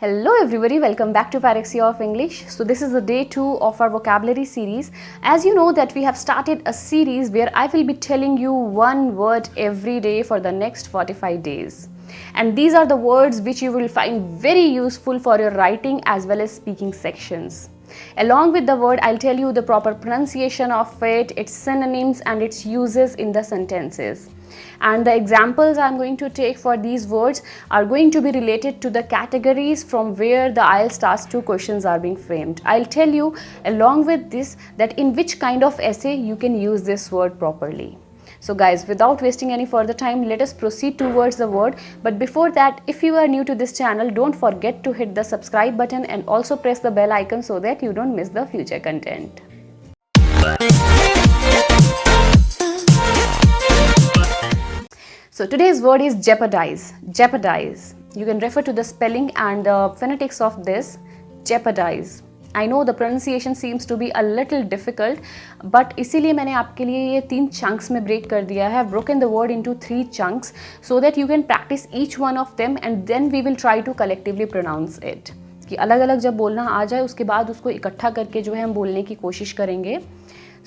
Hello everybody, welcome back to Pyrexia of English. So this is the day 2 of our vocabulary series. As you know that we have started a series where I will be telling you one word every day for the next 45 days. And these are the words which you will find very useful for your writing as well as speaking sections. Along with the word, I'll tell you the proper pronunciation of it, its synonyms and its uses in the sentences. And the examples I'm going to take for these words are going to be related to the categories from where the IELTS Task 2 questions are being framed. I'll tell you along with this that in which kind of essay you can use this word properly. So guys, without wasting any further time, let us proceed towards the word. But before that, if you are new to this channel, don't forget to hit the subscribe button and also press the bell icon so that you don't miss the future content. So today's word is jeopardize. Jeopardize. You can refer to the spelling and the phonetics of this. Jeopardize. I know the pronunciation seems to be a little difficult, but इसीलिए मैंने आपके लिए ये 3 chunks में break कर दिया है. I have broken the word into 3 chunks so that you can practice each one of them and then we will try to collectively pronounce it. कि अलग अलग जब बोलना आ जाए उसके बाद उसको इकट्ठा करके जो है हम बोलने की कोशिश करेंगे.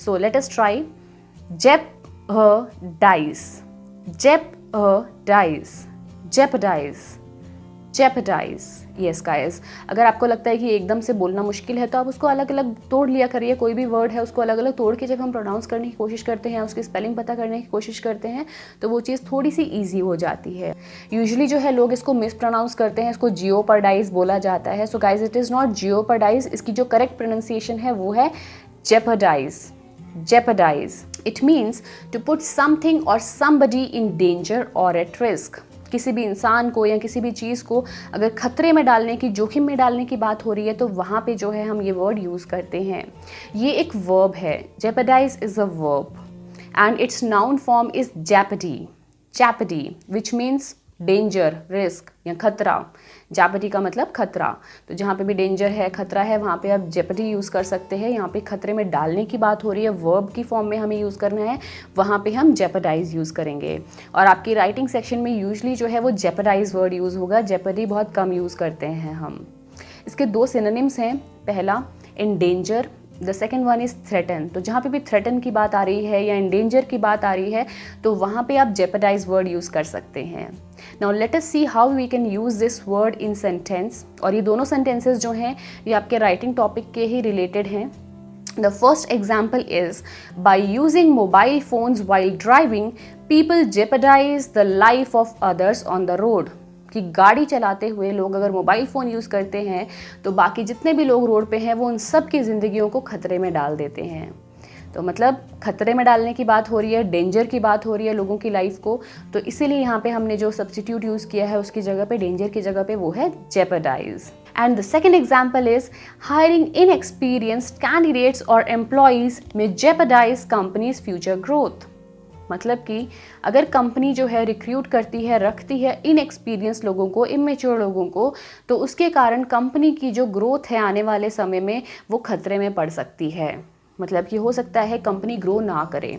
So let us try. Jeopardize. Jeopardize. Jeopardize. Jeopardize. Yes guys, अगर आपको लगता है कि एकदम से बोलना मुश्किल है तो आप उसको अलग अलग तोड़ लिया करिए. कोई भी वर्ड है उसको अलग अलग तोड़ के जब हम प्रोनाउंस करने की कोशिश करते हैं, उसकी स्पेलिंग पता करने की कोशिश करते हैं तो वो चीज़ थोड़ी सी ईजी हो जाती है. यूजुअली जो है लोग इसको मिस प्रोनाउंस करते हैं, इसको जियोपर्डाइज बोला जाता है. So guys, it is not jeopardise. इसकी जो करेक्ट प्रोनाउंसिएशन है वो है jeopardise. Jeopardize. It means to put something or somebody in danger or at risk. किसी भी इंसान को या किसी भी चीज़ को अगर खतरे में डालने की, जोखिम में डालने की बात हो रही है तो वहाँ पे जो है हम ये वर्ड यूज़ करते हैं. ये एक वर्ब है. Jeopardize is a verb and its noun form is jeopardy. Jeopardy, which means danger, risk या खतरा. जेपर्डी का मतलब खतरा. तो जहाँ पे भी डेंजर है, खतरा है, वहाँ पे आप जेपर्डी यूज़ कर सकते हैं. यहाँ पे खतरे में डालने की बात हो रही है, वर्ब की फॉर्म में हमें यूज़ करना है, वहाँ पे हम जेपर्डाइज यूज़ करेंगे. और आपकी राइटिंग सेक्शन में यूजली जो है वो जेपर्डाइज वर्ड यूज़ होगा. जेपर्डी बहुत कम यूज़ करते हैं हम. इसके 2 सिनोनिम्स हैं. पहला endanger, the second one is threaten. तो जहाँ पे भी थ्रेटन की बात आ रही है या एंडेंजर की बात आ रही है तो वहाँ पे आप जेपर्डाइज वर्ड यूज़ कर सकते हैं. Now let us see how we can use this word in sentence. और ये दोनों सेंटेंसेस जो हैं ये आपके राइटिंग टॉपिक के ही रिलेटेड हैं. The first example is, by using mobile phones while driving, people jeopardize the life of others on the road. कि गाड़ी चलाते हुए लोग अगर मोबाइल फ़ोन यूज़ करते हैं तो बाकी जितने भी लोग रोड पे हैं वो उन सब की ज़िंदगियों को खतरे में डाल देते हैं. तो मतलब खतरे में डालने की बात हो रही है, डेंजर की बात हो रही है लोगों की लाइफ को. तो इसीलिए यहाँ पे हमने जो सब्स्टिट्यूट यूज़ किया है उसकी जगह पे, डेंजर की जगह पे, वो है jeopardise. And the second example is, hiring inexperienced candidates or employees may jeopardize company's future growth. मतलब कि अगर कंपनी जो है रिक्रूट करती है, रखती है इनएक्सपीरियंस लोगों को, इमेच्योर लोगों को, तो उसके कारण कंपनी की जो ग्रोथ है आने वाले समय में वो खतरे में पड़ सकती है. मतलब कि हो सकता है कंपनी ग्रो ना करे.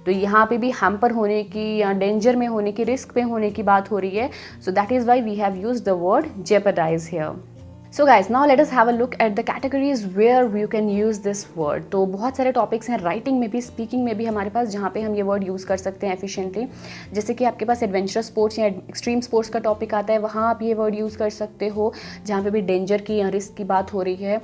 तो यहाँ पे भी हैम्पर होने की या डेंजर में होने की, रिस्क पे होने की बात हो रही है. So that is why we have used the word jeopardize here. So guys, now let us have a look at the categories where you can use this word. तो बहुत सारे टॉपिक्स हैं राइटिंग में भी, स्पीकिंग में भी हमारे पास जहाँ पे हम ये वर्ड यूज़ कर सकते हैं एफिशिएंटली. जैसे कि आपके पास एडवेंचरस स्पोर्ट्स या एक्सट्रीम स्पोर्ट्स का टॉपिक आता है, वहाँ आप ये वर्ड यूज़ कर सकते हो जहाँ पे भी डेंजर की या रिस्क की बात हो रही है.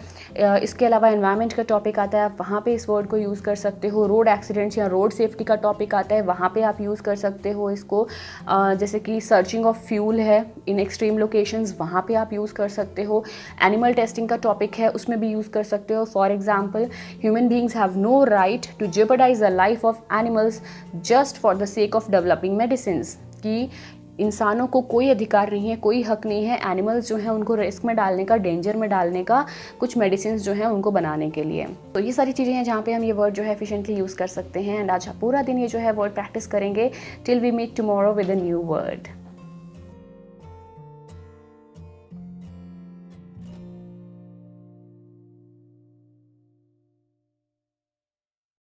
इसके अलावा एनवायरनमेंट का टॉपिक आता है, आप वहाँ पर इस वर्ड को यूज़ कर सकते हो. रोड एक्सीडेंट्स या रोड सेफ्टी का टॉपिक आता है, वहाँ पर आप यूज़ कर सकते हो इसको. जैसे कि सर्चिंग ऑफ फ्यूल है इन एक्सट्रीम लोकेशंस, वहाँ पर आप यूज़ कर सकते हो. एनिमल टेस्टिंग का टॉपिक है, उसमें भी यूज़ कर सकते हो. For example, human beings have no right to jeopardize the life of animals just for the sake of developing medicines. कि इंसानों को कोई अधिकार नहीं है, कोई हक नहीं है एनिमल्स जो हैं उनको रिस्क में डालने का, डेंजर में डालने का, कुछ मेडिसिन जो हैं उनको बनाने के लिए. तो ये सारी चीज़ें हैं जहाँ पे हम ये वर्ड जो है एफिशिएंटली यूज़ कर सकते हैं. एंड आज पूरा दिन ये जो है वर्ड प्रैक्टिस करेंगे till we meet tomorrow with a new word.